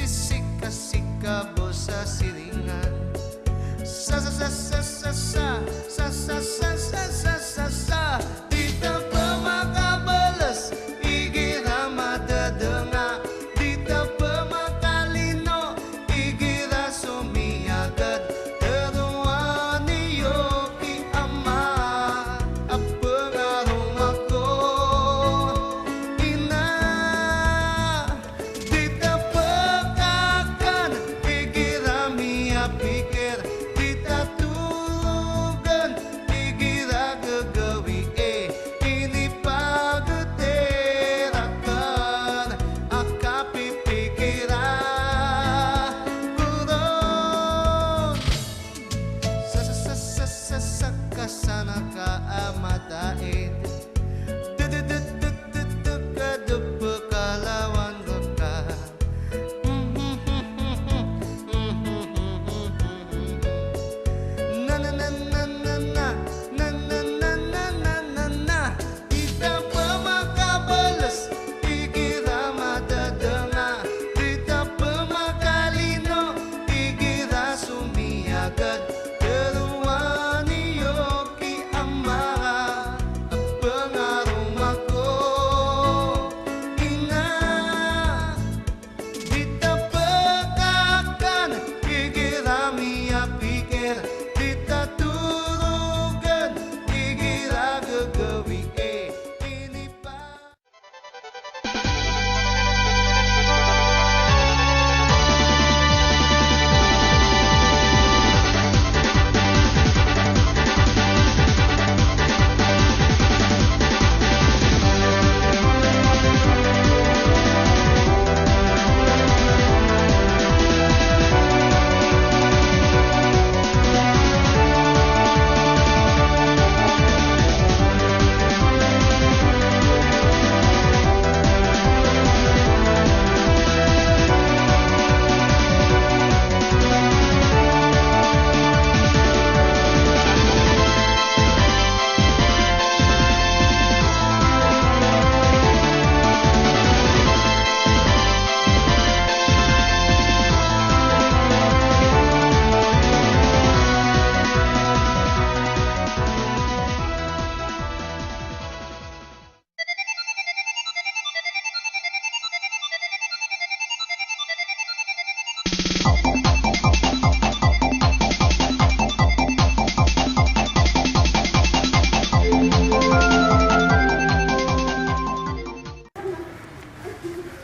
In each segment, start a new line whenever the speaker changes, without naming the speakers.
Sika-sikabo sa silingan. Sa sa sa sa sa sa sa sa sa sa sa sa sa. Di ta pa makabalas, igira madadanga. Di ta pa makalino, igira sumiyagad. Teruan niyo ki ama, apang arong ako. Ina, di ta pa kakan, igira miya pikir. Di ta tulugan, igira gagawi ini pagterakan, akapipikira kurot. Sa sa sa sa sa sa kasana ka amatain. Kadupakalawan ka. Na na na na na na na na na na na na na. Di ta pa makabalas, igira madadanga. Di ta pa makalino, igira sumiyagad. Teruan niyo ki ama, apang arong ako. Ina, di ta pa kakan, igira miya pikir. Di ta tulugan, igira gagawi ini pa.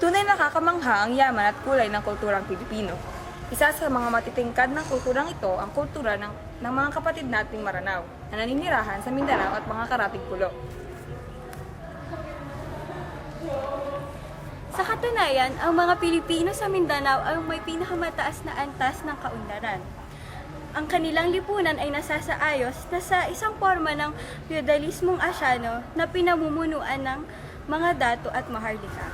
Tunay nakakamangha ang yaman at kulay ng kulturang Pilipino. Isa sa mga matitingkad ng kulturang ito ang kultura ng mga kapatid nating Maranao na naninirahan sa Mindanao at mga karatig pulo.
Sa katunayan, ang mga Pilipino sa Mindanao ay may pinakamataas na antas ng kaunlaran. Ang kanilang lipunan ay nasasaayos na sa isang forma ng feudalismong Asyano na pinamumunuan ng mga dato at maharlika.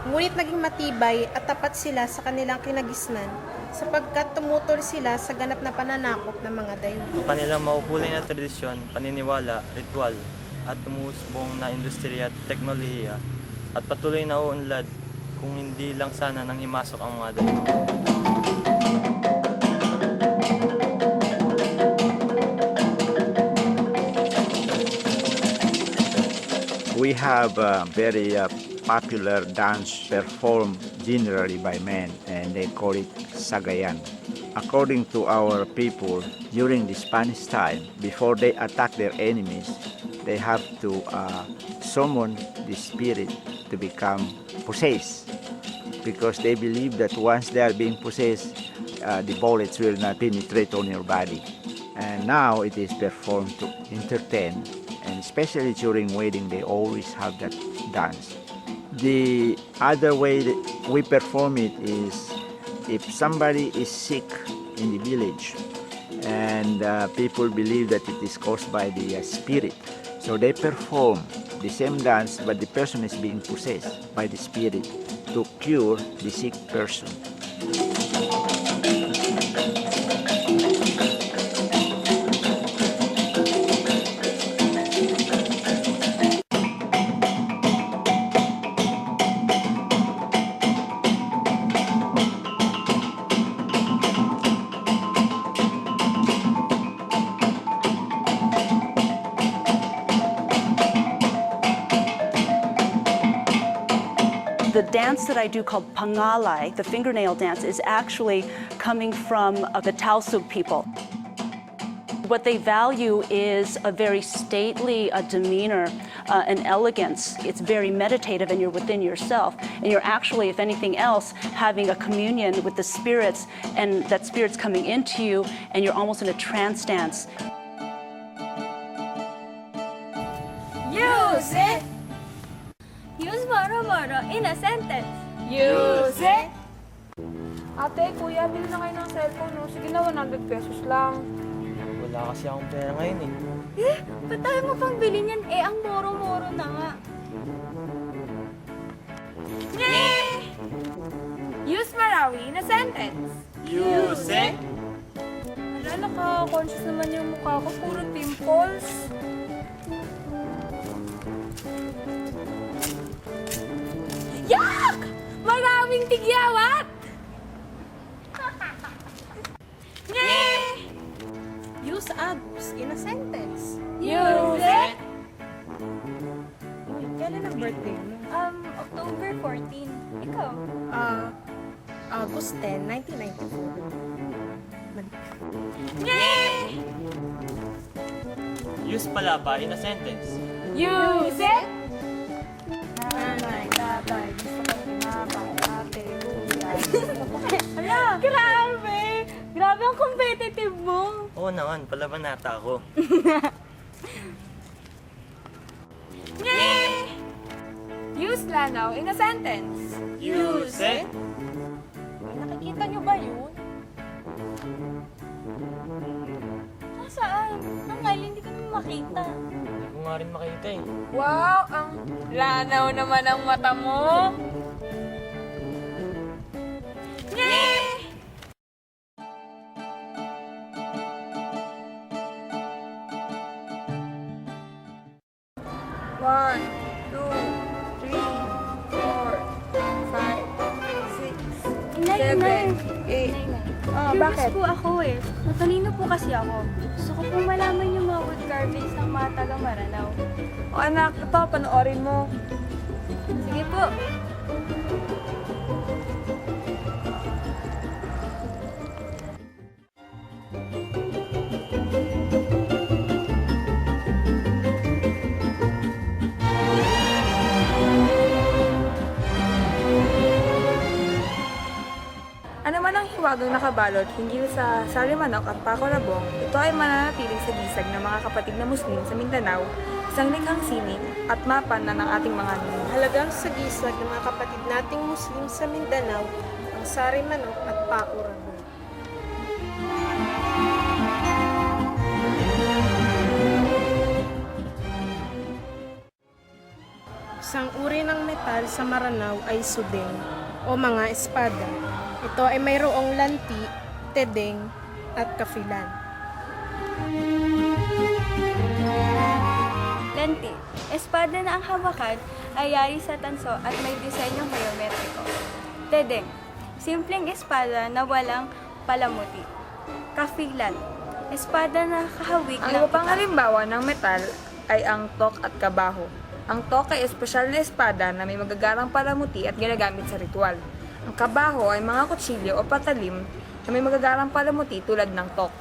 Ngunit naging matibay at tapat sila sa kanilang kinagisnan sapagkat tumutol sila sa ganap na pananakop ng mga dayo.
Ang kanilang mauhuli na tradisyon, paniniwala, ritual, at umusbong na industriya at teknolohiya at patuloy na uunlad kung hindi lang sana nang himasok ang mga dayo.
We have a very popular dance performed generally by men, and they call it Sagayan. According to our people, during the Spanish time, before they attack their enemies, they have to summon the spirit to become possessed, because they believe that once they are being possessed, the bullets will not penetrate on your body. And now it is performed to entertain, and especially during wedding, they always have that dance. The other way that we perform it is if somebody is sick in the village and people believe that it is caused by the spirit, so they perform the same dance, but the person is being possessed by the spirit to cure the sick person.
The dance that I do called pangalay, the fingernail dance, is actually coming from the Tausug people. What they value is a very stately demeanor and elegance. It's very meditative and you're within yourself. And you're actually, if anything else, having a communion with the spirits and that spirit's coming into you and you're almost in a trance dance.
Use it! Use moro-moro in a sentence.
Use it! Ate, kuya, bili na kayo ng cellphone, no? Sige na, 100 pesos lang.
Wala kasi akong pera ngayon eh.
Ba't tayo mo pang bilhin yan? Eh, ang moro-moro na nga.
Use Marawi in a sentence.
Use it!
Wala, naka-conscious naman yung mukha ko. Puro pimples. Yak! Maraming tigyawat!
Use adverbs in a sentence.
Use it!
Kailan ang birthday mo?
October 14. Ikaw?
August 10, 1994.
Use palaba in a sentence.
Use it! Nanay, tatay, gusto ko tinapay, ate, kuya.
Hala! Grabe! Grabe ang competitive mo!
Oo naman, palaban nata ako.
Use lanaw in a sentence.
Use it!
Nakikita niyo ba yun?
Nasaan? Ang hindi ko naman makita.
Hindi ko nga rin makita eh.
Wow, ang lanaw naman ang mata mo. One, two, three, four, five, six,
Inay,
seven, eight.
Curious
Bakit?
po ako eh. Matalino po kasi ako. Gusto ko po malaman yung mga wood carvings ng mga taga Maranao.
O anak, ito, panoorin mo.
Sige po.
Ano man ang hiwagang nakabalot hinggil sa sari manok at pako labong, ito ay mananatiling sa gisag ng mga kapatid na Muslim sa Mindanao, isang likhang sining at mapan na ng ating mga ninuno.
Halagang sa gisag ng mga kapatid nating Muslim sa Mindanao, ang sari manok at pako rabong. Isang uri ng metal sa Maranao ay sudeng o mga espada. Ito ay mayroong lanti, tedeng, at kafilan.
Lente. Espada na ang hawakan ay yari sa tanso at may disenyong geometriko. Tedeng. Simpleng espada na walang palamuti. Kafilan. Espada na kahawig
Ang
ng
iba pang halimbawa ng metal ay ang tok at kabaho. Ang tok ay espesyal na espada na may magagarang palamuti at ginagamit sa ritual. Ang kabaho ay mga kutsilyo o patalim na may magagarang palamuti tulad ng tok.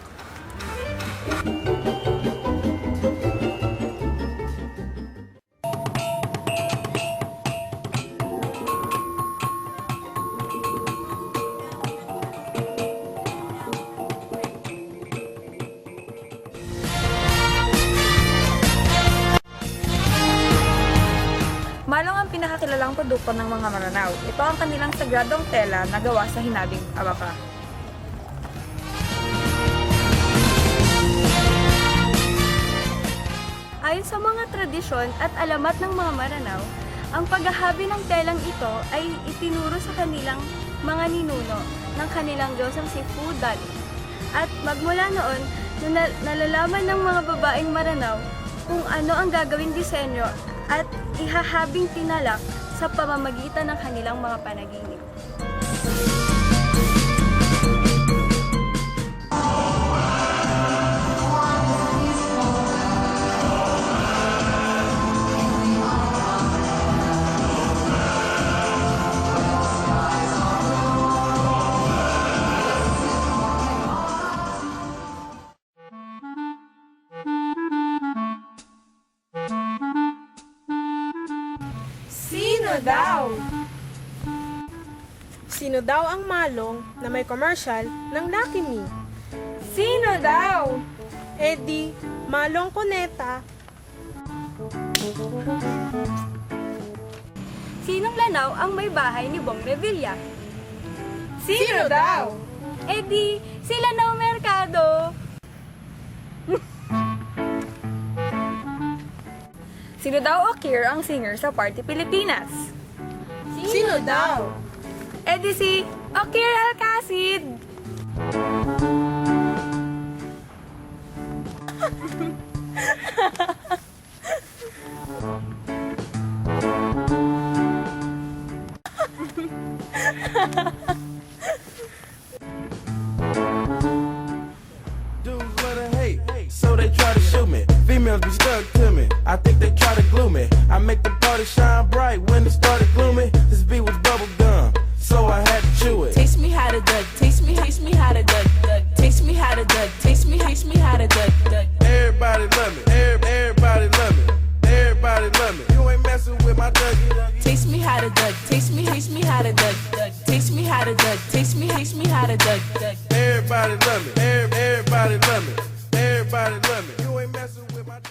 Malong ang pinakakilalang produkto ng mga Maranao. Ito ang kanilang sagradong tela na gawa sa hinabing abaka.
Ayon sa mga tradisyon at alamat ng mga Maranao, ang paghahabi ng telang ito ay itinuro sa kanilang mga ninuno ng kanilang Diyosang si Fudali. At magmula noon, nalalaman ng mga babaeng Maranao kung ano ang gagawing disenyo at ihahabing tinalak sa pamamagitan ng kanilang mga panaginip.
daw?
Sino daw ang malong na may commercial ng Lucky Me?
Sino daw?
Eddie, Malong Cuneta.
Sinong lanaw ang may bahay ni Bong Revilla?
Sino daw?
Eh di, si Lanaw Mercado.
Sino daw Akir ang singer sa Party Pilipinas?
Sino daw?
Eh di si Akir Alcacid.
Dudes love to hate, so they try to shoot me. Females be stuck to me. I think they try to glue me. I make the party shine bright when it started gloomy. This beat was bubble gum, so I had to chew it.
Taste me how to duck, taste me how to duck, taste me how to duck, taste me how to duck.
Everybody love me. Everybody love me. Everybody love me. You ain't messing with my Dougie.
Taste me how to duck, taste me how to duck, taste me how to duck, taste me how to duck.
Everybody love me. Everybody love me. Everybody love me. You ain't messing with my Dougie.